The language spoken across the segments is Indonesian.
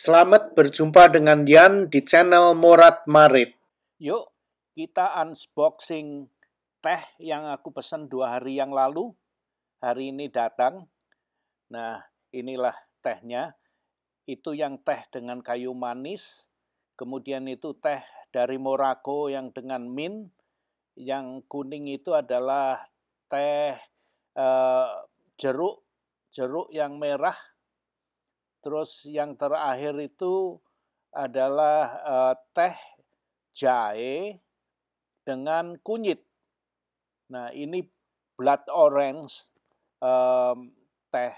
Selamat berjumpa dengan Yan di channel Morat Marit. Yuk, kita unboxing teh yang aku pesan 2 hari yang lalu. Hari ini datang. Nah, inilah tehnya. Itu yang teh dengan kayu manis. Kemudian itu teh dari Morocco yang dengan mint. Yang kuning itu adalah teh jeruk yang merah. Terus yang terakhir itu adalah teh jahe dengan kunyit. Nah, ini blood orange teh.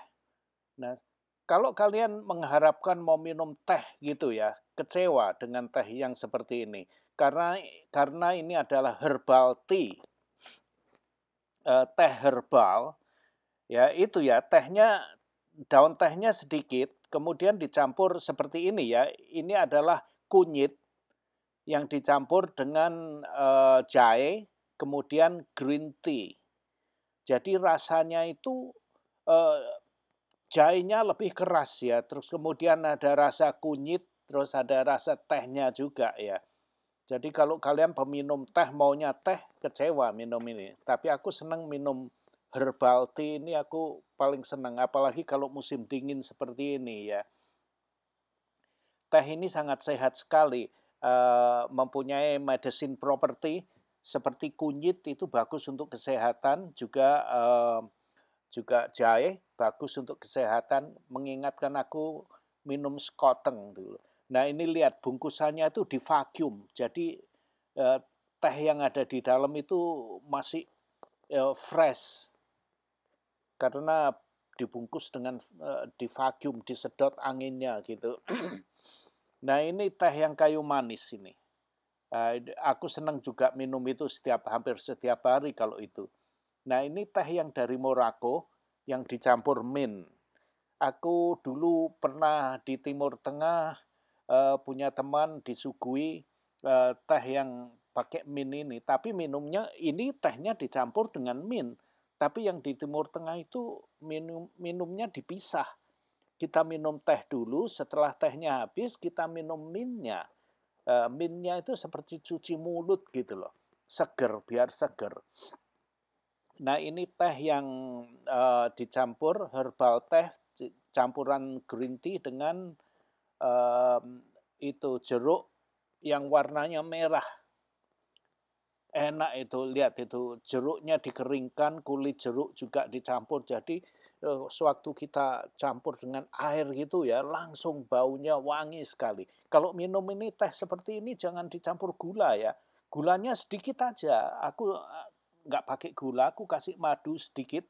Nah, kalau kalian mengharapkan mau minum teh gitu ya, kecewa dengan teh yang seperti ini. Karena ini adalah herbal tea. Teh herbal, ya itu ya, daun tehnya sedikit, kemudian dicampur seperti ini ya. Ini adalah kunyit yang dicampur dengan jahe, kemudian green tea. Jadi rasanya itu jahenya lebih keras ya, terus kemudian ada rasa kunyit, terus ada rasa tehnya juga ya. Jadi kalau kalian peminum teh maunya teh, kecewa minum ini. Tapi aku senang minum herbal tea ini, aku paling senang, apalagi kalau musim dingin seperti ini ya. Teh ini sangat sehat sekali, mempunyai medicine property seperti kunyit itu bagus untuk kesehatan, juga jahe bagus untuk kesehatan, mengingatkan aku minum sekoteng dulu. Nah, ini lihat bungkusannya itu di vacuum, jadi teh yang ada di dalam itu masih fresh karena dibungkus dengan di vacuum, disedot anginnya gitu. Nah, ini teh yang kayu manis ini. Aku senang juga minum itu hampir setiap hari kalau itu. Nah, ini teh yang dari Morocco yang dicampur mint. Aku dulu pernah di Timur Tengah punya teman disuguhi teh yang pakai mint ini. Tapi minumnya ini tehnya dicampur dengan mint. Tapi yang di Timur Tengah itu minumnya dipisah. Kita minum teh dulu, setelah tehnya habis kita minum mintnya. Mintnya itu seperti cuci mulut gitu loh. Seger, biar seger. Nah, ini teh yang dicampur herbal teh, campuran green tea dengan itu jeruk yang warnanya merah. Enak itu, lihat itu jeruknya dikeringkan, kulit jeruk juga dicampur. Jadi sewaktu kita campur dengan air gitu ya, langsung baunya wangi sekali. Kalau minum ini teh seperti ini jangan dicampur gula ya. Gulanya sedikit aja. Aku nggak pakai gula, aku kasih madu sedikit.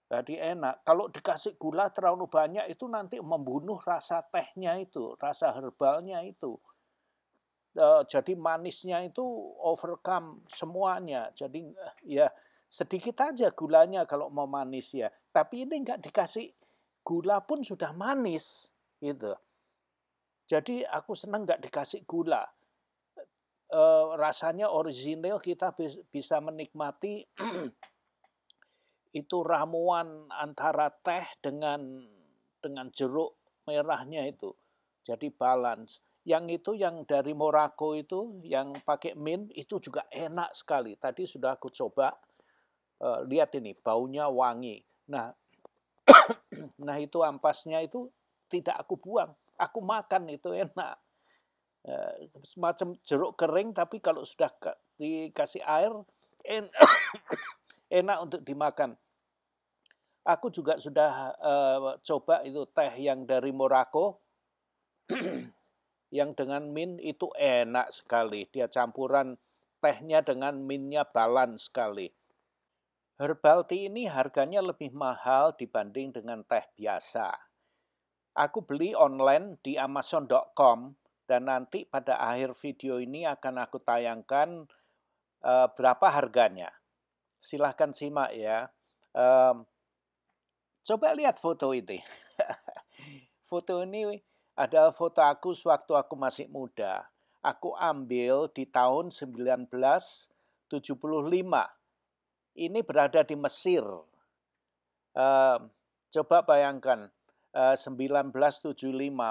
Jadi enak. Kalau dikasih gula terlalu banyak itu nanti membunuh rasa tehnya itu, rasa herbalnya itu. Jadi manisnya itu overcome semuanya. Jadi ya sedikit aja gulanya kalau mau manis ya. Tapi ini nggak dikasih gula pun sudah manis gitu. Jadi aku senang nggak dikasih gula. Rasanya orisinil, kita bisa menikmati itu ramuan antara teh dengan jeruk merahnya itu. Jadi balance. Yang itu yang dari Morocco itu yang pakai mint itu juga enak sekali. Tadi sudah aku coba. Lihat ini baunya wangi. Nah, nah itu ampasnya itu tidak aku buang. Aku makan itu enak. Semacam jeruk kering tapi kalau sudah dikasih air enak untuk dimakan. Aku juga sudah coba itu teh yang dari Morocco yang dengan mint itu enak sekali. Dia campuran tehnya dengan mintnya balance sekali. Herbal tea ini harganya lebih mahal dibanding dengan teh biasa. Aku beli online di amazon.com dan nanti pada akhir video ini akan aku tayangkan berapa harganya. Silahkan simak ya. Coba lihat foto ini. Foto ini adalah foto aku sewaktu aku masih muda. Aku ambil di tahun 1975. Ini berada di Mesir. Coba bayangkan, 1975,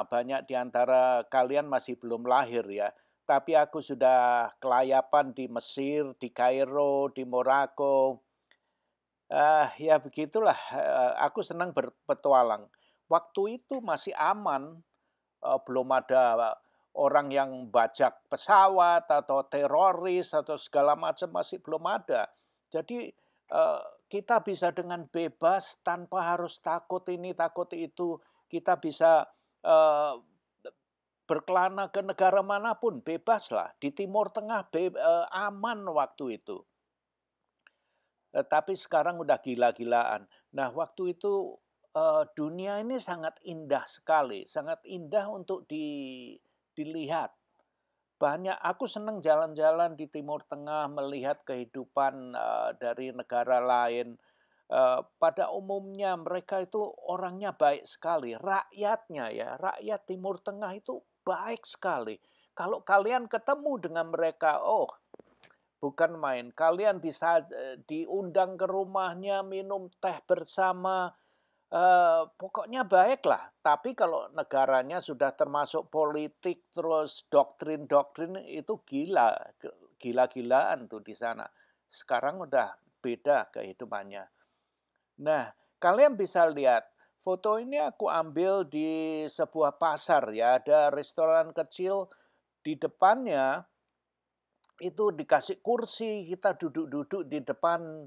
banyak di antara kalian masih belum lahir ya. Tapi aku sudah kelayapan di Mesir, di Kairo, di Monaco. Ya begitulah, aku senang berpetualang. Waktu itu masih aman, belum ada orang yang bajak pesawat atau teroris atau segala macam, masih belum ada. Jadi kita bisa dengan bebas tanpa harus takut ini, takut itu. Kita bisa berkelana ke negara manapun, bebaslah. Di Timur Tengah aman waktu itu. Tapi sekarang udah gila-gilaan. Nah, waktu itu dunia ini sangat indah sekali, sangat indah untuk dilihat. Aku senang jalan-jalan di Timur Tengah, melihat kehidupan dari negara lain. Pada umumnya mereka itu orangnya baik sekali, rakyatnya ya, rakyat Timur Tengah itu baik sekali. Kalau kalian ketemu dengan mereka, oh bukan main. Kalian bisa diundang ke rumahnya, minum teh bersama, pokoknya baiklah. Tapi kalau negaranya sudah termasuk politik, terus doktrin-doktrin, itu gila-gilaan tuh di sana. Sekarang udah beda kehidupannya. Nah, kalian bisa lihat, foto ini aku ambil di sebuah pasar ya, ada restoran kecil di depannya, itu dikasih kursi, kita duduk-duduk di depan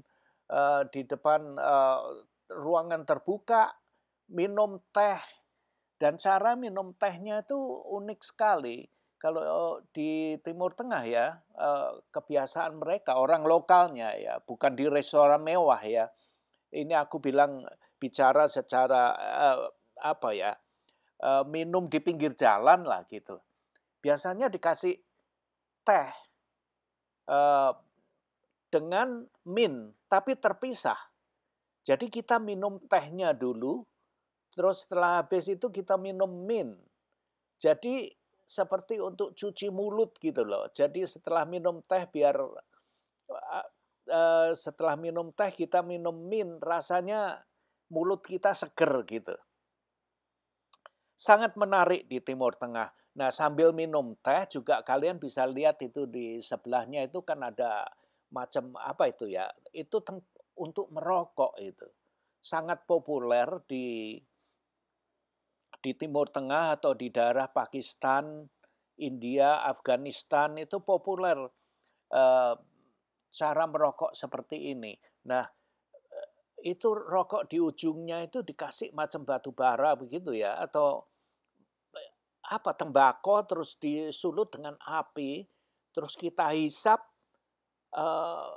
ruangan terbuka, minum teh, dan cara minum tehnya itu unik sekali. Kalau di Timur Tengah ya, kebiasaan mereka, orang lokalnya ya, bukan di restoran mewah ya. Ini aku bicara secara apa ya, minum di pinggir jalan lah gitu. Biasanya dikasih teh dengan mint, tapi terpisah. Jadi kita minum tehnya dulu, terus setelah habis itu kita minum mint. Jadi seperti untuk cuci mulut gitu loh. Jadi setelah minum teh setelah minum teh kita minum mint, rasanya mulut kita seger gitu. Sangat menarik di Timur Tengah. Nah, sambil minum teh juga kalian bisa lihat itu di sebelahnya itu kan ada macam apa itu ya? Itu untuk merokok itu. Sangat populer di Timur Tengah atau di daerah Pakistan, India, Afghanistan itu populer eh, cara merokok seperti ini. Nah, itu rokok di ujungnya itu dikasih macam batu bara begitu ya, atau apa, tembakau terus disulut dengan api, terus kita hisap, eee,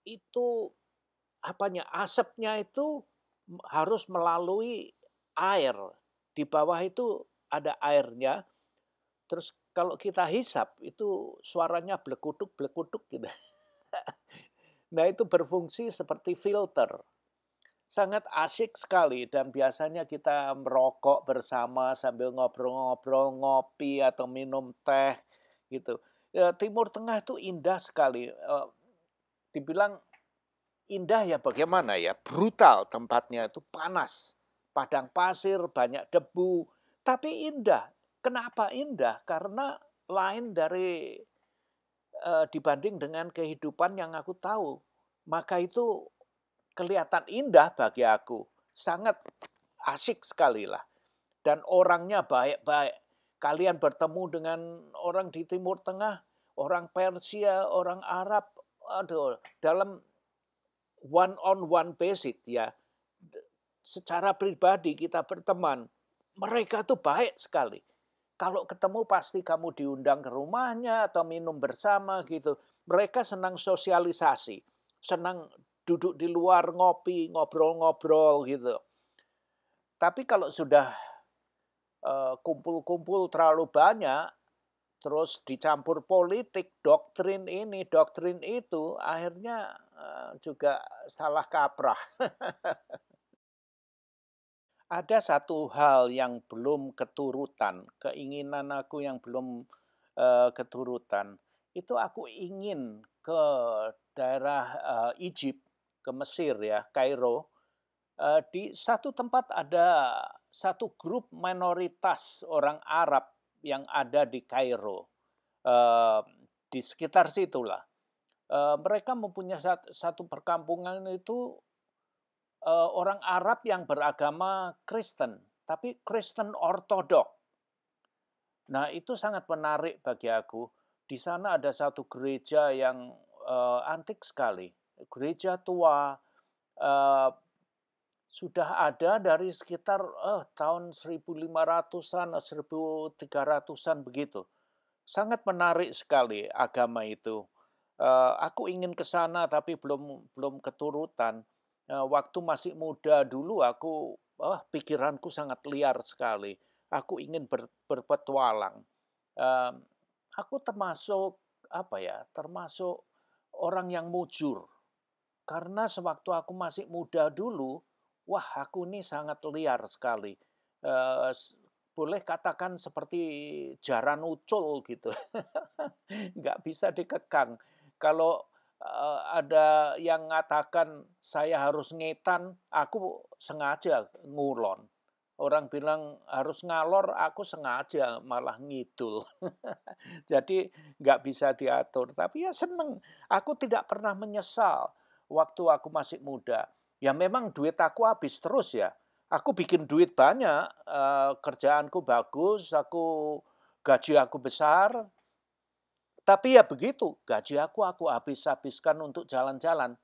itu apanya, asapnya itu harus melalui air. Di bawah itu ada airnya, terus kalau kita hisap itu suaranya blekutuk-blekutuk gitu. Nah, itu berfungsi seperti filter. Sangat asyik sekali dan biasanya kita merokok bersama sambil ngobrol-ngobrol, ngopi atau minum teh gitu. Ya, Timur Tengah itu indah sekali. Dibilang indah ya bagaimana ya? Brutal tempatnya itu, panas. Padang pasir, banyak debu, tapi indah. Kenapa indah? Karena lain dari dibanding dengan kehidupan yang aku tahu. Maka itu kelihatan indah bagi aku. Sangat asyik sekali lah. Dan orangnya baik-baik. Kalian bertemu dengan orang di Timur Tengah, orang Persia, orang Arab, aduh, dalam one on one basis ya. Secara pribadi kita berteman, mereka tuh baik sekali. Kalau ketemu pasti kamu diundang ke rumahnya atau minum bersama gitu. Mereka senang sosialisasi, senang duduk di luar ngopi, ngobrol-ngobrol gitu. Tapi kalau sudah kumpul-kumpul terlalu banyak, terus dicampur politik, doktrin ini, doktrin itu, akhirnya juga salah kaprah. Ada satu hal yang belum keturutan, keinginan aku yang belum keturutan. Itu aku ingin ke daerah Egypt, ke Mesir ya, Kairo. Di satu tempat ada satu grup minoritas orang Arab yang ada di Kairo, di sekitar situlah. Mereka mempunyai satu perkampungan itu orang Arab yang beragama Kristen, tapi Kristen Ortodok. Nah, itu sangat menarik bagi aku. Di sana ada satu gereja yang antik sekali, gereja tua, sudah ada dari sekitar tahun 1500-an, 1300-an begitu. Sangat menarik sekali agama itu. Aku ingin ke sana tapi belum keturutan. Waktu masih muda dulu pikiranku sangat liar sekali. Aku ingin berpetualang. Aku termasuk termasuk orang yang mujur. Karena sewaktu aku masih muda dulu, aku ini sangat liar sekali. Boleh katakan seperti jaran ucul gitu. Nggak bisa dikekang. Kalau ada yang mengatakan saya harus ngetan, aku sengaja ngulon. Orang bilang harus ngalor, aku sengaja malah ngidul. Jadi nggak bisa diatur. Tapi ya seneng. Aku tidak pernah menyesal waktu aku masih muda. Ya memang duit aku habis terus ya. Aku bikin duit banyak, kerjaanku bagus, gaji aku besar, tapi ya begitu, gaji aku habiskan untuk jalan-jalan.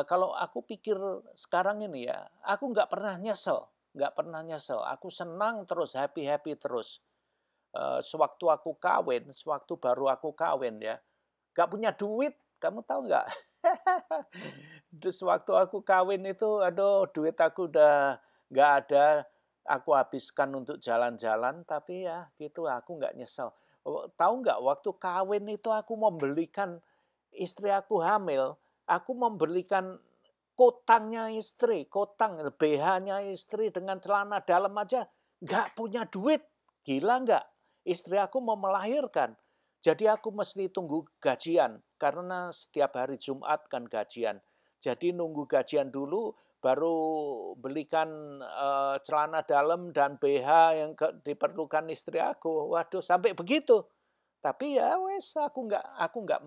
Kalau aku pikir sekarang ini ya, aku nggak pernah nyesel, nggak pernah nyesel. Aku senang terus, happy-happy terus. Sewaktu baru aku kawin ya, nggak punya duit, kamu tahu nggak? Terus waktu aku kawin itu, aduh duit aku udah nggak ada, aku habiskan untuk jalan-jalan, tapi ya gitu aku nggak nyesel. Tahu nggak waktu kawin itu aku membelikan istri aku hamil, aku membelikan kotangnya istri, BH-nya istri dengan celana dalam aja nggak punya duit. Gila nggak? Istri aku mau melahirkan. Jadi aku mesti tunggu gajian, karena setiap hari Jumat kan gajian. Jadi nunggu gajian dulu, baru belikan celana dalam dan BH yang diperlukan istri aku. Waduh, sampai begitu. Tapi ya wes, aku nggak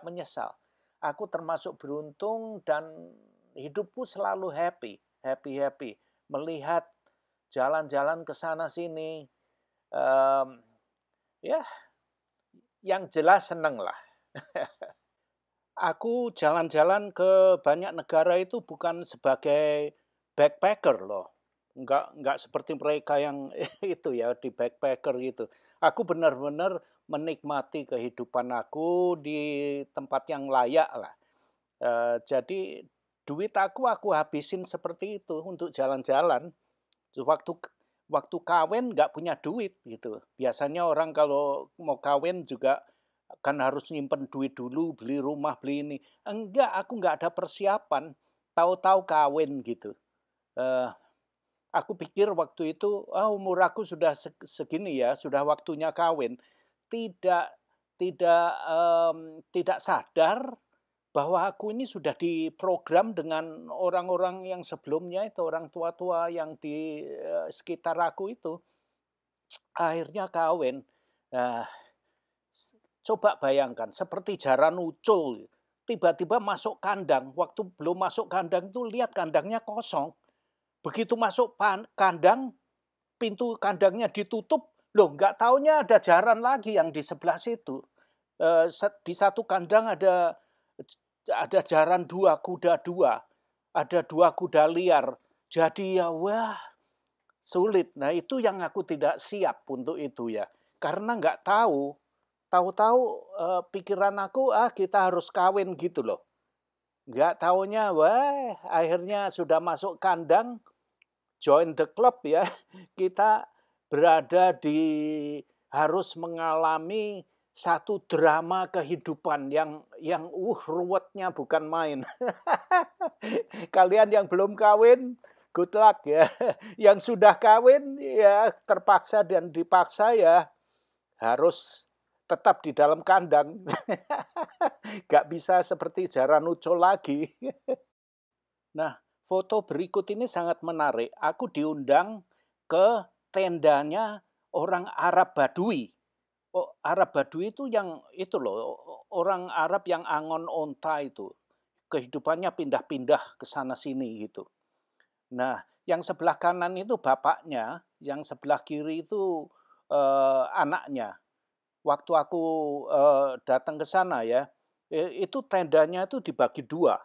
menyesal. Aku termasuk beruntung dan hidupku selalu happy, happy. Melihat jalan-jalan ke sana sini, ya yang jelas seneng lah. Aku jalan-jalan ke banyak negara itu bukan sebagai backpacker loh. Enggak seperti mereka yang itu ya, di backpacker gitu. Aku benar-benar menikmati kehidupan aku di tempat yang layak lah. Jadi duit aku habisin seperti itu untuk jalan-jalan. Waktu waktu kawin nggak punya duit gitu. Biasanya orang kalau mau kawin juga kan harus nyimpen duit dulu, beli rumah, beli ini. Enggak, aku nggak ada persiapan. Tahu-tahu kawin gitu. Eh, aku pikir waktu itu, umur aku sudah segini ya, sudah waktunya kawin. Tidak tidak sadar bahwa aku ini sudah diprogram dengan orang-orang yang sebelumnya itu, orang tua-tua yang di sekitar aku itu. Akhirnya kawin. Nah, coba bayangkan, seperti jaran ucul, tiba-tiba masuk kandang. Waktu belum masuk kandang itu lihat kandangnya kosong. Begitu masuk kandang, pintu kandangnya ditutup, loh nggak taunya ada jaran lagi yang di sebelah situ. Di satu kandang ada jaran kuda dua, ada 2 kuda liar. Jadi ya wah sulit. Nah itu yang aku tidak siap untuk itu ya. Karena nggak tahu-tahu pikiran aku kita harus kawin gitu loh. Nggak taunya akhirnya sudah masuk kandang, join the club ya. Kita berada harus mengalami satu drama kehidupan yang ruwetnya bukan main. Kalian yang belum kawin, good luck ya. Yang sudah kawin ya terpaksa dan dipaksa ya harus tetap di dalam kandang. Gak bisa seperti jaran ucul lagi. Nah, foto berikut ini sangat menarik. Aku diundang ke tendanya orang Arab Badui. Oh, Arab Badui itu yang itu loh, orang Arab yang angon onta itu. Kehidupannya pindah-pindah ke sana sini gitu. Nah, yang sebelah kanan itu bapaknya, yang sebelah kiri itu anaknya. Waktu aku datang ke sana ya, itu tendanya itu dibagi dua.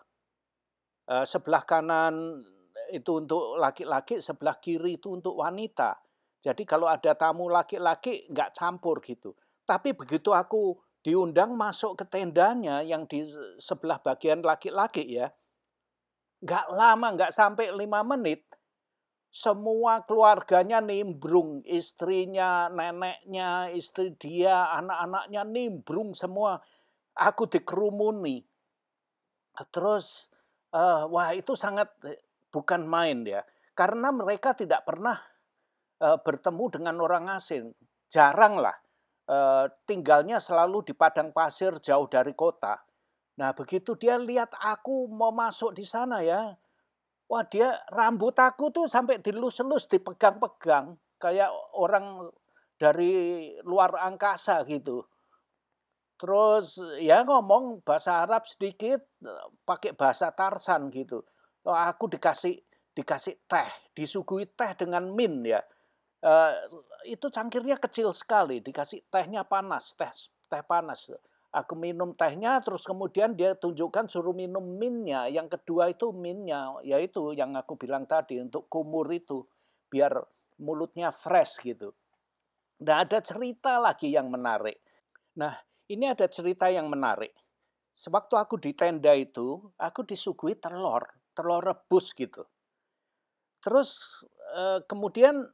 Sebelah kanan itu untuk laki-laki, sebelah kiri itu untuk wanita. Jadi kalau ada tamu laki-laki nggak campur gitu. Tapi begitu aku diundang masuk ke tendanya yang di sebelah bagian laki-laki ya, nggak lama, nggak sampai 5 menit, semua keluarganya nimbrung, istrinya, neneknya, istri dia, anak-anaknya nimbrung semua. Aku dikerumuni. Terus, wah itu sangat bukan main ya, karena mereka tidak pernah bertemu dengan orang asing, jarang lah, tinggalnya selalu di padang pasir jauh dari kota. Nah begitu dia lihat aku mau masuk di sana ya, wah dia rambut aku tuh sampai dilus-lus, dipegang-pegang, kayak orang dari luar angkasa gitu. Terus ya ngomong bahasa Arab sedikit, pakai bahasa Tarsan gitu. Oh, aku dikasih teh, disuguhi teh dengan min ya. Eh, itu cangkirnya kecil sekali, dikasih tehnya panas, teh panas. Aku minum tehnya, terus kemudian dia tunjukkan suruh minum minnya. Yang kedua itu minnya, yaitu yang aku bilang tadi untuk kumur itu, biar mulutnya fresh gitu. Nah ada cerita lagi yang menarik. Nah, ini ada cerita yang menarik. Sewaktu aku di tenda itu, aku disuguhi telur, telur rebus gitu. Terus kemudian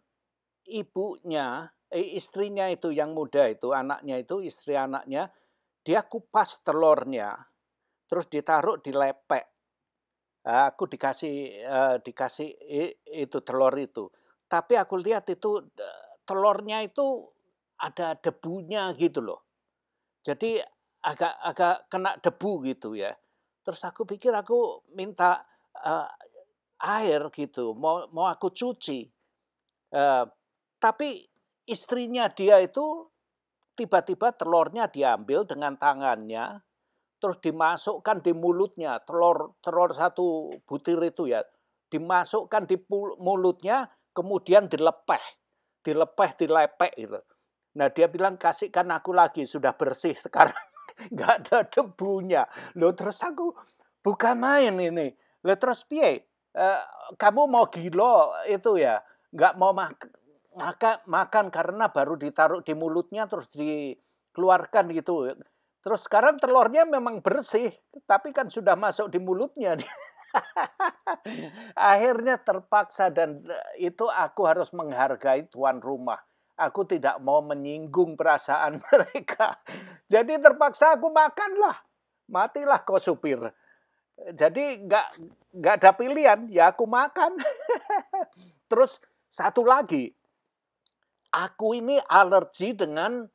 istrinya itu yang muda itu, anaknya itu, istri anaknya, dia kupas telurnya, terus ditaruh di lepek. Aku dikasih itu telur itu. Tapi aku lihat itu telurnya itu ada debunya gitu loh. Jadi agak kena debu gitu ya. Terus aku pikir aku minta air gitu, mau aku cuci. Tapi istrinya dia itu tiba-tiba telurnya diambil dengan tangannya, terus dimasukkan di mulutnya, telur satu butir itu ya, dimasukkan di mulutnya, kemudian dilepek gitu. Nah dia bilang kasihkan aku lagi, sudah bersih sekarang, nggak ada debunya. Loh terus aku bukan main ini. Loh terus piye? Kamu mau gila itu ya? Nggak mau makan karena baru ditaruh di mulutnya terus dikeluarkan gitu. Terus sekarang telurnya memang bersih, tapi kan sudah masuk di mulutnya. Akhirnya terpaksa dan itu aku harus menghargai tuan rumah. Aku tidak mau menyinggung perasaan mereka. Jadi terpaksa aku makanlah. Matilah kau supir. Jadi nggak ada pilihan, ya aku makan. Terus satu lagi, aku ini alergi dengan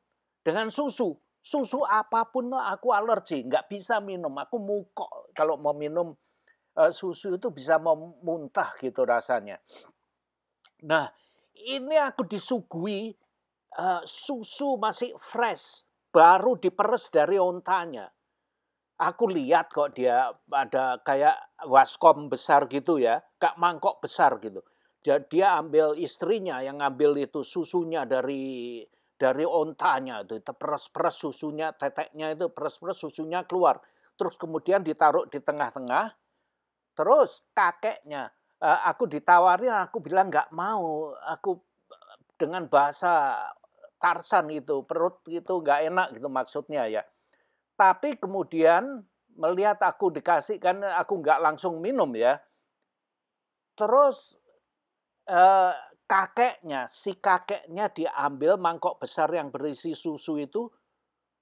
susu. Susu apapun aku alergi, nggak bisa minum. Aku mukok kalau mau minum susu itu bisa mau muntah gitu rasanya. Nah, ini aku disuguhi susu masih fresh, baru diperes dari ontanya. Aku lihat kok dia ada kayak waskom besar gitu ya, kayak mangkok besar gitu. Dia ambil istrinya yang ngambil itu susunya dari ontanya itu, peres-peres susunya, teteknya itu peres-peres susunya keluar. Terus kemudian ditaruh di tengah-tengah. Terus kakeknya, aku ditawarin, aku bilang nggak mau. Aku dengan bahasa Tarsan itu, perut itu nggak enak gitu maksudnya ya. Tapi kemudian melihat aku dikasih, kan aku nggak langsung minum ya. Terus si kakeknya diambil mangkok besar yang berisi susu itu,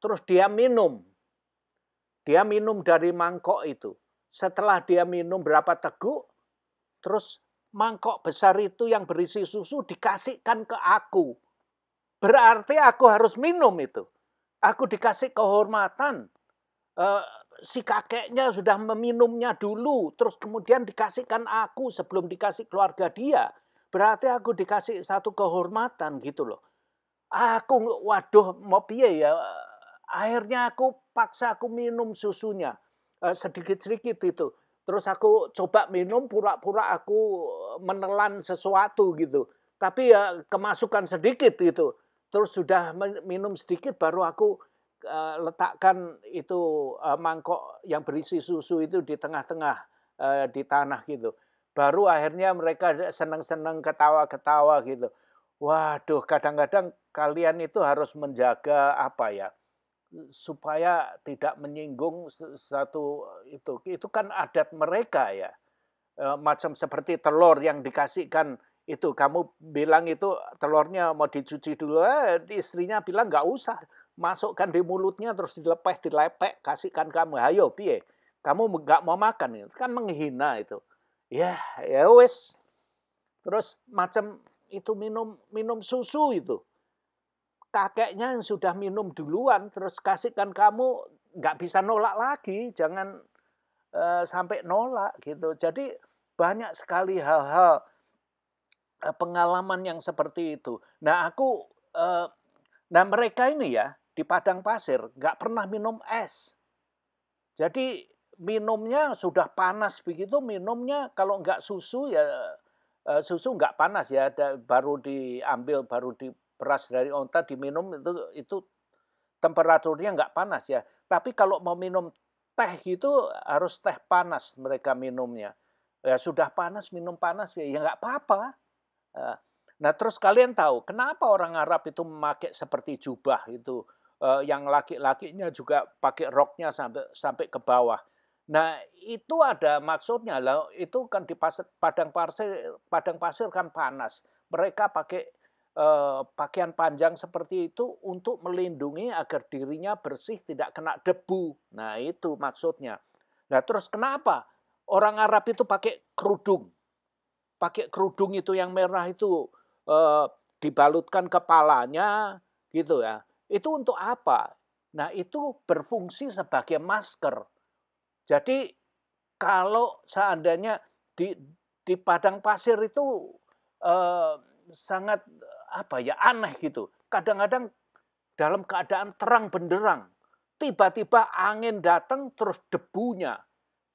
terus dia minum. Dia minum dari mangkok itu. Setelah dia minum berapa teguk, terus mangkok besar itu yang berisi susu dikasihkan ke aku. Berarti aku harus minum itu. Aku dikasih kehormatan. si kakeknya sudah meminumnya dulu, terus kemudian dikasihkan aku sebelum dikasih keluarga dia. Berarti aku dikasih satu kehormatan gitu loh. Aku waduh mau piye ya. Akhirnya aku paksa aku minum susunya. Sedikit-sedikit itu. Terus aku coba minum pura-pura aku menelan sesuatu gitu. Tapi ya kemasukan sedikit gitu. Terus sudah minum sedikit baru aku letakkan itu mangkok yang berisi susu itu di tengah-tengah di tanah gitu. Baru akhirnya mereka senang-senang ketawa-ketawa gitu. Waduh, kadang-kadang kalian itu harus menjaga apa ya, supaya tidak menyinggung satu itu. Itu kan adat mereka ya. Macam seperti telur yang dikasihkan itu, kamu bilang itu telurnya mau dicuci dulu, istrinya bilang nggak usah, masukkan di mulutnya terus dilepeh, kasihkan kamu. Ayo, piye? Kamu nggak mau makan, itu kan menghina itu. Ya, ya wes. Terus macam itu minum susu itu. Kakeknya yang sudah minum duluan, terus kasihkan kamu, nggak bisa nolak lagi, jangan sampai nolak gitu. Jadi banyak sekali hal-hal pengalaman yang seperti itu. Nah nah mereka ini ya di padang pasir nggak pernah minum es. Jadi minumnya sudah panas begitu, minumnya kalau nggak susu ya susu nggak panas ya, baru diambil, baru diperas dari onta, diminum itu temperaturnya nggak panas ya. Tapi kalau mau minum teh itu harus teh panas mereka minumnya. Ya sudah panas, minum panas ya nggak apa-apa. Nah terus kalian tahu kenapa orang Arab itu memakai seperti jubah itu, yang laki-lakinya juga pakai roknya sampai sampai ke bawah. Nah itu ada maksudnya lah, itu kan di padang pasir kan panas. Mereka pakai pakaian panjang seperti itu untuk melindungi agar dirinya bersih, tidak kena debu. Nah itu maksudnya. Nah terus kenapa orang Arab itu pakai kerudung? Pakai kerudung itu yang merah itu, dibalutkan kepalanya gitu ya. Itu untuk apa? Nah itu berfungsi sebagai masker. Jadi kalau seandainya di padang pasir itu sangat apa ya, aneh gitu. Kadang-kadang dalam keadaan terang benderang, tiba-tiba angin datang terus debunya,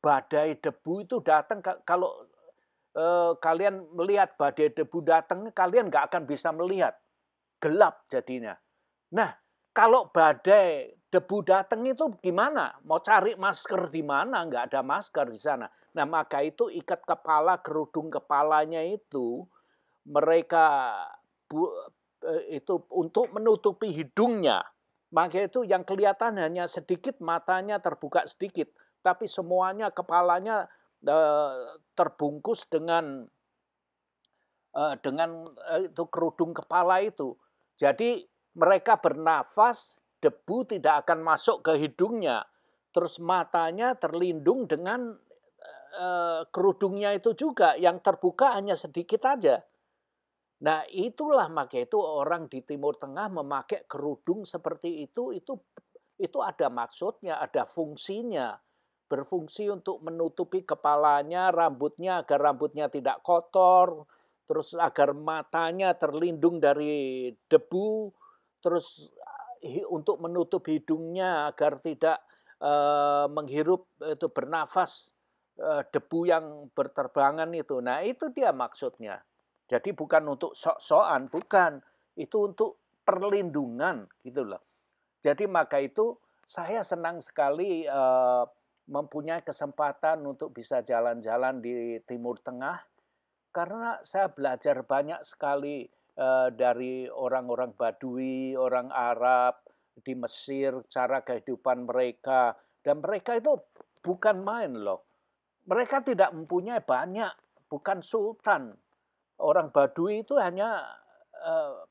badai debu itu datang. Kalau kalian melihat badai debu datang, kalian nggak akan bisa melihat, gelap jadinya. Nah, kalau badai debu datang itu gimana? Mau cari masker di mana? Nggak ada masker di sana. Nah, maka itu ikat kepala, kerudung kepalanya itu mereka itu untuk menutupi hidungnya. Maka itu yang kelihatan hanya sedikit, matanya terbuka sedikit, tapi semuanya kepalanya terbungkus dengan itu kerudung kepala itu. Jadi mereka bernafas, debu tidak akan masuk ke hidungnya. Terus matanya terlindung dengan kerudungnya itu juga, yang terbuka hanya sedikit aja. Nah itulah maka itu orang di Timur Tengah memakai kerudung seperti itu ada maksudnya, ada fungsinya. Berfungsi untuk menutupi kepalanya, rambutnya agar rambutnya tidak kotor, terus agar matanya terlindung dari debu, terus untuk menutup hidungnya agar tidak menghirup itu, bernafas debu yang berterbangan itu. Nah itu dia maksudnya. Jadi bukan untuk sok-sokan, bukan. Itu untuk perlindungan gitu loh. Jadi maka itu saya senang sekali mempunyai kesempatan untuk bisa jalan-jalan di Timur Tengah, karena saya belajar banyak sekali dari orang-orang Badui, orang Arab di Mesir, cara kehidupan mereka. Dan mereka itu bukan main loh. Mereka tidak mempunyai banyak, bukan sultan. Orang Badui itu hanya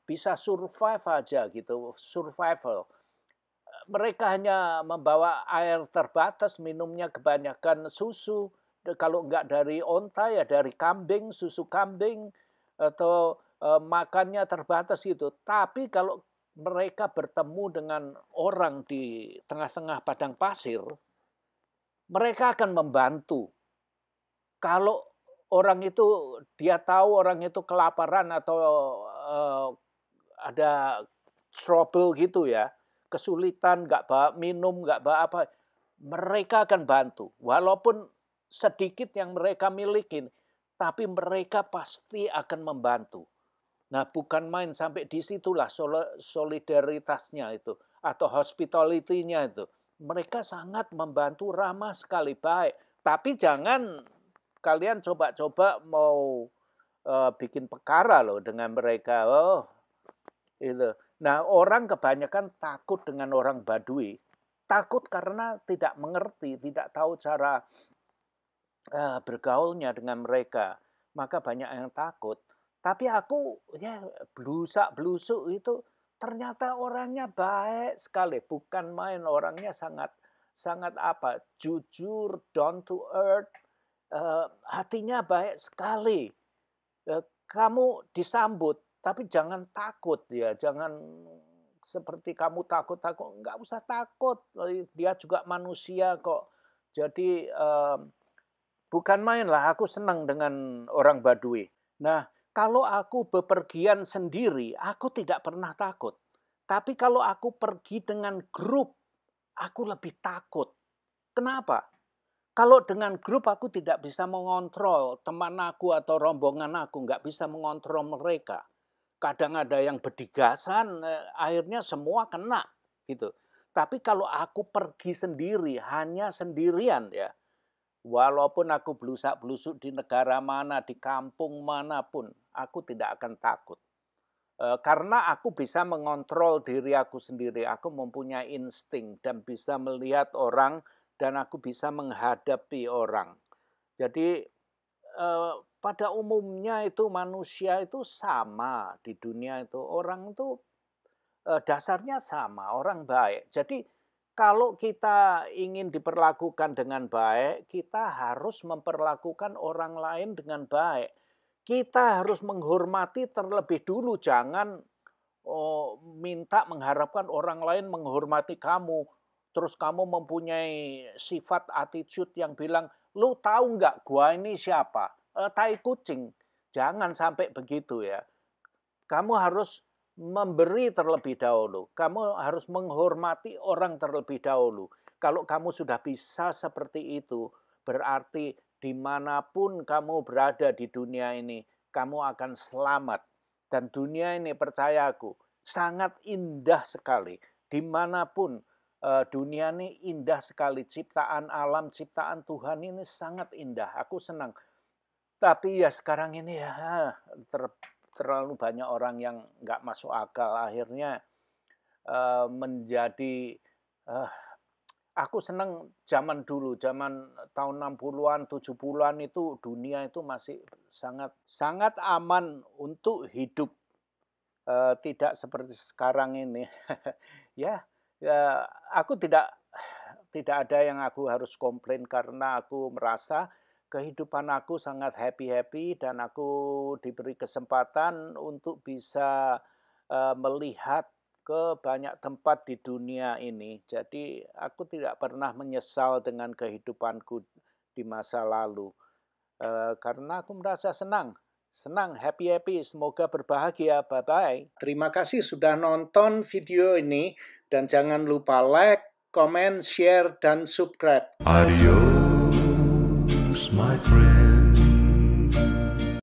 bisa survive aja gitu, survival. Mereka hanya membawa air terbatas, minumnya kebanyakan susu. Kalau enggak dari onta ya dari kambing, susu kambing, atau makannya terbatas gitu. Tapi kalau mereka bertemu dengan orang di tengah-tengah padang pasir, mereka akan membantu. Kalau orang itu, dia tahu orang itu kelaparan atau ada trouble gitu ya, kesulitan, nggak bawa minum, nggak bawa apa, mereka akan bantu. Walaupun sedikit yang mereka miliki, tapi mereka pasti akan membantu. Nah, bukan main, sampai di situlah solidaritasnya itu, atau hospitality-nya itu. Mereka sangat membantu, ramah sekali, baik. Tapi jangan kalian coba-coba mau bikin perkara loh dengan mereka. Oh, itu. Nah, orang kebanyakan takut dengan orang Badui. Takut karena tidak mengerti, tidak tahu cara bergaulnya dengan mereka. Maka banyak yang takut. Tapi aku ya blusak-blusuk itu ternyata orangnya baik sekali. Bukan main, orangnya sangat jujur, down to earth. Hatinya baik sekali. Kamu disambut, tapi jangan takut ya, jangan seperti kamu takut, nggak usah takut. Dia juga manusia kok. Jadi bukan main lah, aku senang dengan orang Badui. Nah, kalau aku bepergian sendiri, aku tidak pernah takut. Tapi kalau aku pergi dengan grup, aku lebih takut. Kenapa? Kalau dengan grup aku tidak bisa mengontrol teman aku atau rombongan aku, nggak bisa mengontrol mereka. Kadang ada yang berdigasan, akhirnya semua kena gitu. Tapi kalau aku pergi sendiri, hanya sendirian ya, walaupun aku blusak-blusuk di negara mana, di kampung manapun, aku tidak akan takut. Karena aku bisa mengontrol diri aku sendiri, aku mempunyai insting dan bisa melihat orang, dan aku bisa menghadapi orang. Jadi pada umumnya itu manusia itu sama di dunia itu. Orang itu dasarnya sama, orang baik. Jadi kalau kita ingin diperlakukan dengan baik, kita harus memperlakukan orang lain dengan baik. Kita harus menghormati terlebih dulu, jangan minta mengharapkan orang lain menghormati kamu. Terus kamu mempunyai sifat attitude yang bilang, lu tahu nggak gua ini siapa? Tai kucing. Jangan sampai begitu ya. Kamu harus memberi terlebih dahulu. Kamu harus menghormati orang terlebih dahulu. Kalau kamu sudah bisa seperti itu, berarti dimanapun kamu berada di dunia ini, kamu akan selamat. Dan dunia ini, percayaku, sangat indah sekali. Dimanapun dunia ini indah sekali. Ciptaan alam, ciptaan Tuhan ini sangat indah. Aku senang. Tapi ya sekarang ini ya terlalu banyak orang yang nggak masuk akal. Akhirnya menjadi aku senang zaman dulu, zaman tahun 60-an, 70-an itu dunia itu masih sangat aman untuk hidup. Tidak seperti sekarang ini. ya, aku tidak ada yang aku harus komplain, karena aku merasa kehidupan aku sangat happy dan aku diberi kesempatan untuk bisa melihat ke banyak tempat di dunia ini. Jadi aku tidak pernah menyesal dengan kehidupanku di masa lalu. Karena aku merasa senang, happy, semoga berbahagia, bye-bye. Terima kasih sudah nonton video ini, dan jangan lupa like, comment, share, dan subscribe. Adios, my friend.